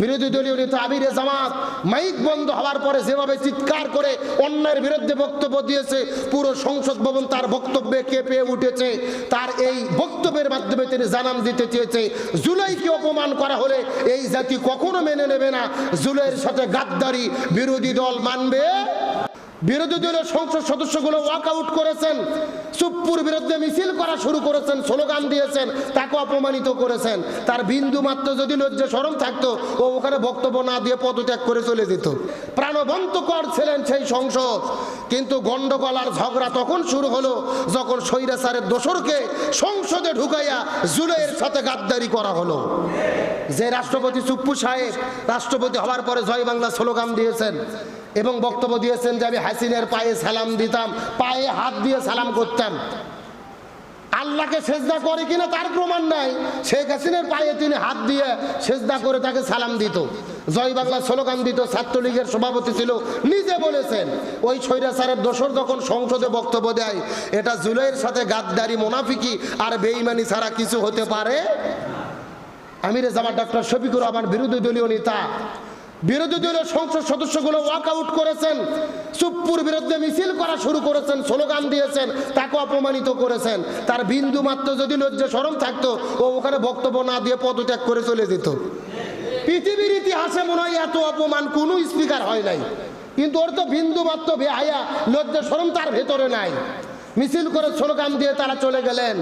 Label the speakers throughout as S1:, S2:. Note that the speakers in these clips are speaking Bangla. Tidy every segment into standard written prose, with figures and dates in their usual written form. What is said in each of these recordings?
S1: বিরোধী দলীয় নেতা আমিরে জামাত মাইক বন্ধ হওয়ার পরে যেভাবে চিৎকার করে অন্যায়ের বিরুদ্ধে বক্তব্য দিয়েছে, পুরো সংসদ ভবন তার বক্তব্যে কেঁপে উঠেছে। তার এই বক্তব্যের মাধ্যমে তিনি জানান দিতে চেয়েছে, জুলাইকে অপমান করা হলে এই জাতি কখনো মেনে নেবে না। জুলাইয়ের সাথে গাদ্দারি বিরোধী দল মানবে। বিরোধী দলের সংসদ সদস্যগুলো ওয়াকআউট করেছেন, চুপ্পুর বিরুদ্ধে মিছিল করা শুরু করেছেন, স্লোগান দিয়েছেন, তাকে অপমানিত করেছেন। তার বিন্দু মাত্র যদি লজ্জা শরম থাকতো, ও ওখানে বক্তব্য না দিয়ে পদত্যাগ করে চলে যেত। প্রাণবন্ত করছিলেন সেই সংসদ। কিন্তু গন্ডগোল আর ঝগড়া তখন শুরু হলো যখন স্বৈরাচারের দোসরকে সংসদে ঢুকাইয়া জুলাইয়ের সাথে গাদ্দারি করা হলো। যে রাষ্ট্রপতি চুপ্পু সাহেব রাষ্ট্রপতি হওয়ার পরে জয় বাংলা স্লোগান দিয়েছেন এবং বক্তব্য দিয়েছেন যে আমি হাসিনার পায়ে সালাম দিতাম, পায়ে হাত দিয়ে সালাম করতাম। আল্লাহকে সেজদা করে কিনা তার প্রমাণ নাই, শেখ হাসিনার পায়ে তিনি হাত দিয়ে সেজদা করে তাকে সালাম দিত, জয় বাংলা স্লোগান দিত। ছাত্রলীগের সভাপতি ছিল, নিজে বলেছেন ওই স্বৈরাচারের দোসর যখন সংসদে বক্তব্য দেয়, এটা জুলাইয়ের সাথে গাদ্দারি, মুনাফিকি আর বেঈমানি ছাড়া কিছু হতে পারে। আমিরে জামাত ডক্টর শফিকুর রহমান বিরোধী দলীয় নেতা, বিরোধী দলের সংসদ সদস্যগুলো ওয়াকআউট করেছেন, চুপ্পুর বিরুদ্ধে মিছিল করা শুরু করেছেন, স্লোগান দিয়েছেন, তাকে অপমানিত করেছেন। তার বিন্দু মাত্র যদি লজ্জা শরম থাকতো, ও ওখানে বক্তব্য না দিয়ে পদত্যাগ করে চলে যেত। পৃথিবীর ইতিহাসে মনে হয় এত অপমান কোনো স্পিকার হয় নাই, কিন্তু ওর তো বিন্দু মাত্র বেহায়া লজ্জা শরম তার ভেতরে নাই। মিছিল করে স্লোগান দিয়ে তারা চলে গেলেন।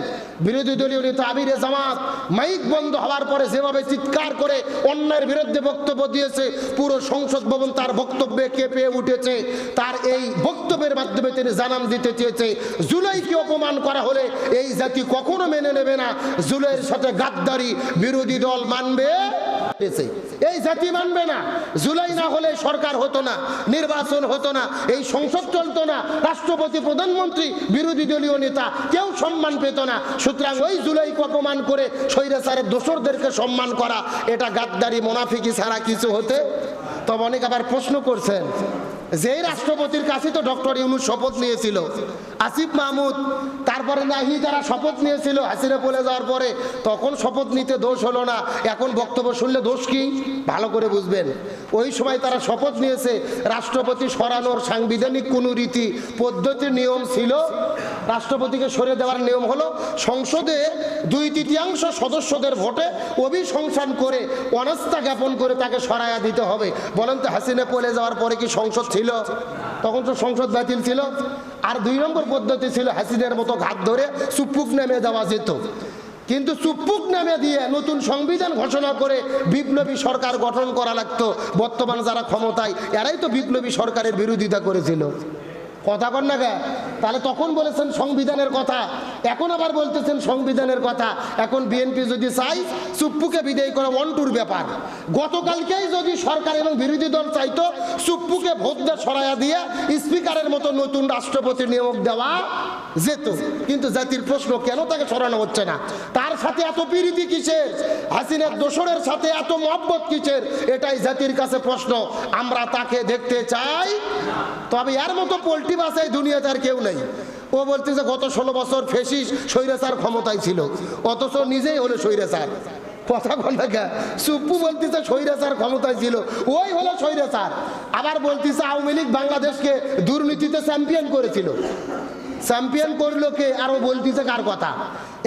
S1: বিরোধী দলীয় নেতা আমিরে জামাত মাইক বন্ধ হওয়ার পরে যেভাবে চিৎকার করে অন্যায়ের বিরুদ্ধে বক্তব্য দিয়েছে, পুরো সংসদ ভবন তার বক্তব্যে কেঁপে উঠেছে। তার এই বক্তব্যের মাধ্যমে তিনি জানান দিতে চেয়েছে, জুলাইকে অপমান করা হলে এই জাতি কখনো মেনে নেবে না। জুলাইয়ের সাথে গাদ্দারি বিরোধী দল মানবে, এই জাতি মানবে না। জুলাই না হলে সরকার হতো না, নির্বাচন হতো না, এই সংসদ চলতো না, রাষ্ট্রপতি, প্রধানমন্ত্রী, বিরোধী দলীয় নেতা কেউ সম্মান পেত না। সুতরাং ওই জুলাইকে অপমান করে স্বৈরাচারের দোসরদেরকে সম্মান করা, এটা গাদ্দারি, মুনাফিকি ছাড়া কিছু হতে। তবে অনেক আবার প্রশ্ন করছেন, যেই রাষ্ট্রপতির কাছে তো ডক্টর ইউনূস শপথ নিয়েছিল, আসিফ মাহমুদ, তারপরে নাহি যারা শপথ নিয়েছিল হাসিনা বলে যাওয়ার পরে, তখন শপথ নিতে দোষ হলো না, এখন বক্তব্য শুনলে দোষ কি? ভালো করে বুঝবেন। ওই সময় তারা শপথ নিয়েছে, রাষ্ট্রপতি সরানোর সাংবিধানিক কোনো রীতি পদ্ধতি নিয়ম ছিল। রাষ্ট্রপতিকে সরিয়ে দেওয়ার নিয়ম হলো সংসদে 2/3 সদস্যদের ভোটে অভিশংসন করে অনাস্থা জ্ঞাপন করে তাকে সরাইয়া দিতে হবে। বলেন তো, হাসিনা পলে যাওয়ার পরে কি সংসদ ছিল? তখন তো সংসদ বাতিল ছিল। আর 2 নম্বর পদ্ধতি ছিল, হাসিনার মতো ঘাত ধরে চুপ্পুক নামে দেওয়া যেত। কিন্তু চুপ্পুক নামে দিয়ে নতুন সংবিধান ঘোষণা করে বিপ্লবী সরকার গঠন করা লাগতো। বর্তমান যারা ক্ষমতায়, এরাই তো বিপ্লবী সরকারের বিরোধিতা করেছিল। কথা কন না গে? তাহলে তখন বলেছেন সংবিধানের কথা, এখন আবার বলতেছেন সংবিধানের কথা। এখন বিএনপি যদি চাই চুপ্পুকে বিদায় করা ওয়ান্টুর ব্যাপার। গতকালকেই যদি সরকার এবং বিরোধী দল চাইতো চুপ্পুকে ভোট দিয়ে সরাইয়া দিয়ে স্পিকারের মতো নতুন রাষ্ট্রপতি নিয়োগ দেওয়া যেত। কিন্তু জাতির প্রশ্ন, কেন তাকে সরানো হচ্ছে না? তার সাথে এত প্রীতি কিসের? হাসিনার দোসরের সাথে এত মহব্বত কিসের? এটাই জাতির কাছে প্রশ্ন। আমরা তাকে দেখতে চাই। তবে এর মতো পোল্ট্রি বাসায় দুনিয়াতে আর কেউ নেই। ও বলতেছে গত 16 বছর ফেসিস স্বৈরাচার ক্ষমতায় ছিল, অথচ নিজেই হলো স্বৈরাচার। কথা বল না কে? চুপ্পু বলতেছে স্বৈরাচার ক্ষমতায় ছিল, ওই হলো স্বৈরাচার। আবার বলতেছে আওয়ামী লীগ বাংলাদেশকে দুর্নীতিতে চ্যাম্পিয়ন করেছিল। চ্যাম্পিয়ন করলো কে? আরো বলতেছে কার কথা?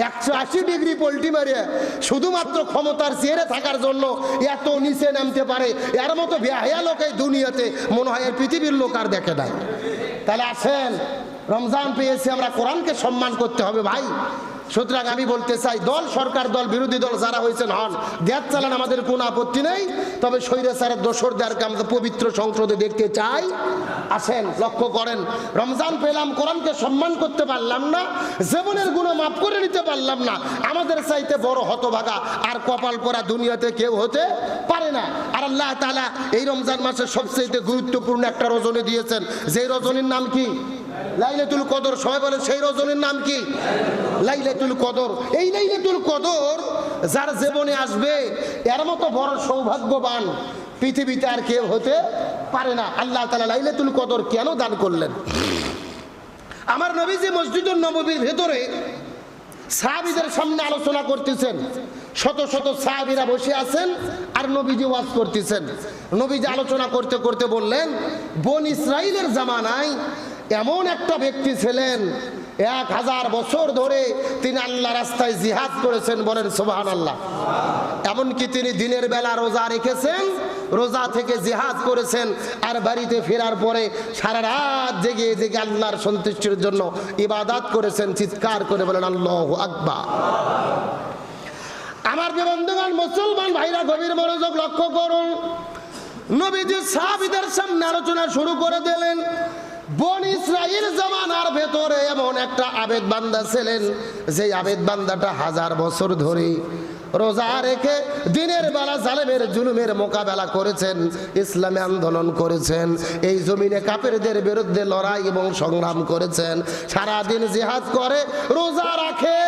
S1: 180 ডিগ্রি পোল্টি মারিয়ে শুধুমাত্র ক্ষমতার চেয়ারে থাকার জন্য এত নিচে নামতে পারে, এর মতো বেহায়া লোক এই দুনিয়াতে মনে হয় পৃথিবীর লোক আর দেখে নাই। তাহলে আসেন, রমজান পেয়েছি, আমরা কোরআনকে সম্মান করতে হবে ভাই। সুতরাং আমি বলতে চাই, দল, সরকার দল, বিরোধী দল যারা হয়েছেন হন, দেশ চালান, আমাদের কোনো আপত্তি নেই। তবে স্বৈরাচারের দোসরদেরকে আমরা পবিত্র সংসদে দেখতে চাই। আসেন, লক্ষ্য করেন, রমজান পেলাম, কোরআনকে সম্মান করতে পারলাম না, জীবনের গুনাহ মাফ করে নিতে পারলাম না, আমাদের চাইতে বড় হতভাগা আর কপাল পোড়া দুনিয়াতে কেউ হতে পারে না। আর আল্লাহ তাআলা এই রমজান মাসের সবচেয়ে গুরুত্বপূর্ণ একটা রজনী দিয়েছেন, যে রজনীর নাম কি? লাইলাতুল কদর। সবাই বলে সেই রজনীর নাম কি? লাইলাতুল কদর। এই লাইলাতুল কদর যার জীবনে আসবে, এর মতো বড় সৌভাগ্যবান পৃথিবীতে আর কেউ হতে পারে না। আল্লাহ তাআলা লাইলাতুল কদর কেন দান করলেন? আমার নবীজি মসজিদুন নববীর ভেতরে সাহাবীদের সামনে আলোচনা করতেছেন, শত শত সাহাবীরা বসে আছেন, আর আর নবীজি ওয়াজ করতেছেন। নবীজি আলোচনা করতে করতে বললেন, বনি ইসরাইলের জামানায় এমন একটা ব্যক্তি ছিলেন 1000 বছর ধরে তিনি আল্লাহ রাস্তায় জিহাদ করেছেন, বলেন সুবহানাল্লাহ। এমনকি তিনি দিনের বেলা রোজা রেখেছেন, রোজা থেকে জিহাদ করেছেন, আর বাড়িতে ফেরার পরে সারা রাত জেগে জেগে আল্লাহর সন্তুষ্টির জন্য ইবাদত করেছেন। চিৎকার করে বলেন আল্লাহু আকবার। আমার প্রিয় বন্ধুগণ, মুসলমান ভাইরা গভীর মনোযোগ লক্ষ্য করুন। নবীজি সাহাবীদের সামনে আলোচনা শুরু করে দিলেন। বনি ইসরাইল জামানার ভেতরে এমন একটা আবেদ বান্দা ছিলেন, যে আবেদ বান্দাটা 1000 বছর ধরে রোজা রেখে দিনের বেলা জালেমের জুলুমের মোকাবেলা করেছেন, ইসলামে আন্দোলন করেছেন, এই জমিনে কাফেরদের বিরুদ্ধে লড়াই এবং সংগ্রাম করেছেন। সারাদিন জিহাদ করে, রোজা রাখে,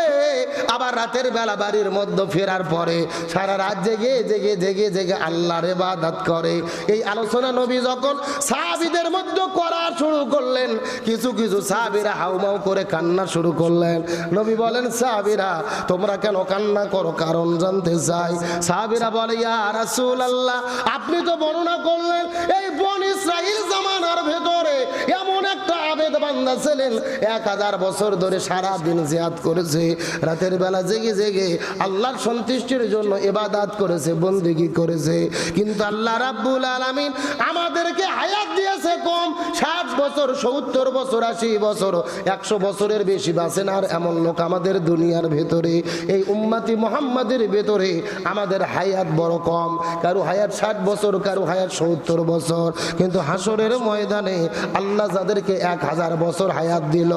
S1: আবার রাতের বেলা বাড়ির মধ্যে ফেরার পরে সারা রাত জেগে জেগে জেগে জেগে আল্লাহর ইবাদত করে। এই আলোচনা নবী যখন সাহাবীদের মধ্যে করা শুরু করলেন, কিছু কিছু সাহাবীরা হাউমাউ করে কান্না শুরু করলেন। নবী বলেন, সাহাবীরা তোমরা কেন কান্না করো, কারণ জানতে চাই। সাহাবীরা বলে, ইয়া রাসূলুল্লাহ, আপনি তো বর্ণনা করলেন এই বনি ইসরাইল জামানার ভেতরে এমন একটা আবেদ বান্দা ছিলেন 1000 বছর ধরে সারা দিন জিহাদ করেছে, রাতের বেলা জেগে জেগে আল্লাহর সন্তুষ্টির জন্য ইবাদত করেছে, বন্দেগী করেছে, কিন্তু আল্লাহ রাব্বুল আলামিন আমাদেরকে হায়াত দিয়েছে কম, 60 বছর, 70 বছর, 80 বছর, 100 বছরের বেশি বাঁচেন। আর এমন লোক আমাদের দুনিয়ার ভেতরে, এই উম্মতি মুহাম্মাদের ভেতরে আমাদের হায়াত বড় কম। কারো হায়াত 60 বছর, কারো হায়াত 70 বছর, কিন্তু হাসরের ময়দানে আল্লাহ যাদেরকে 1000 বছর হায়াত দিল,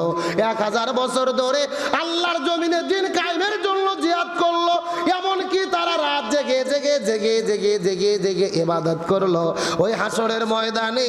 S1: 1000 বছর ধরে আল্লাহর জমিনে দিন কায়েমের জন্য জিহাদ করলো, এমনকি তারা রাত জেগে জেগে জেগে জেগে জেগে জেগে ইবাদত করলো, ওই হাসরের ময়দানে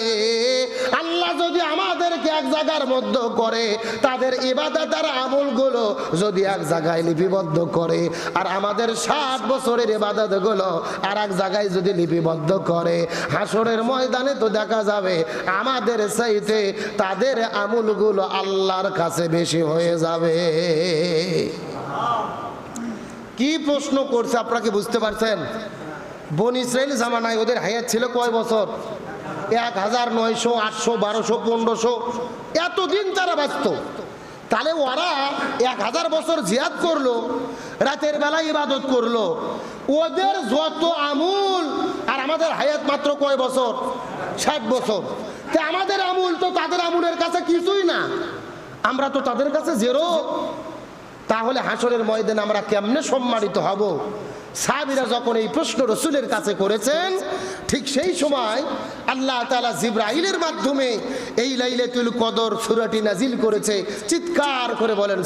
S1: আল্লাহ যদি আমাদেরকে এক জায়গার মধ্যে করে, তাদের ইবাদত আর আমলগুলো যদি এক জায়গায় লিপিবদ্ধ করে, আর আমাদের 60 বছরের ইবাদত গুলো আর এক জায়গায় যদি লিপিবদ্ধ করে, হাসরের ময়দানে তো দেখা যাবে আমাদের চাইতে তাদের আমলগুলো আল্লাহর কাছে বেশি হয়ে যাবে। কি প্রশ্ন করছে আপনাকে বুঝতে পারছেন? বনি ইসরাইল জামানায় ওদের হায়াত ছিল কয় বছর? 1900, 800, 1200, 1500, এতদিন তারা বাঁচত। তাহলে ওরা 1000 বছর জিহাদ করলো, রাতের বেলা ইবাদত করলো, ওদের যত আমল, আর আমাদের হায়াত মাত্র কয় বছর? 60 বছর। তা আমাদের আমল তো তাদের আমলের কাছে কিছুই না, আমরা তো তাদের কাছে জেরো। তাহলে হাসরের ময়দানে আমরা কেমনে সম্মানিত হব? সাহাবীরা যখন এই প্রশ্ন রাসূলের কাছে করেছেন, ঠিক সেই সময় আল্লাহ তাআলা জিবরাইলের মাধ্যমে এই লাইলাতুল কদর সূরাটি নাজিল করেছে। চিৎকার করে বলেন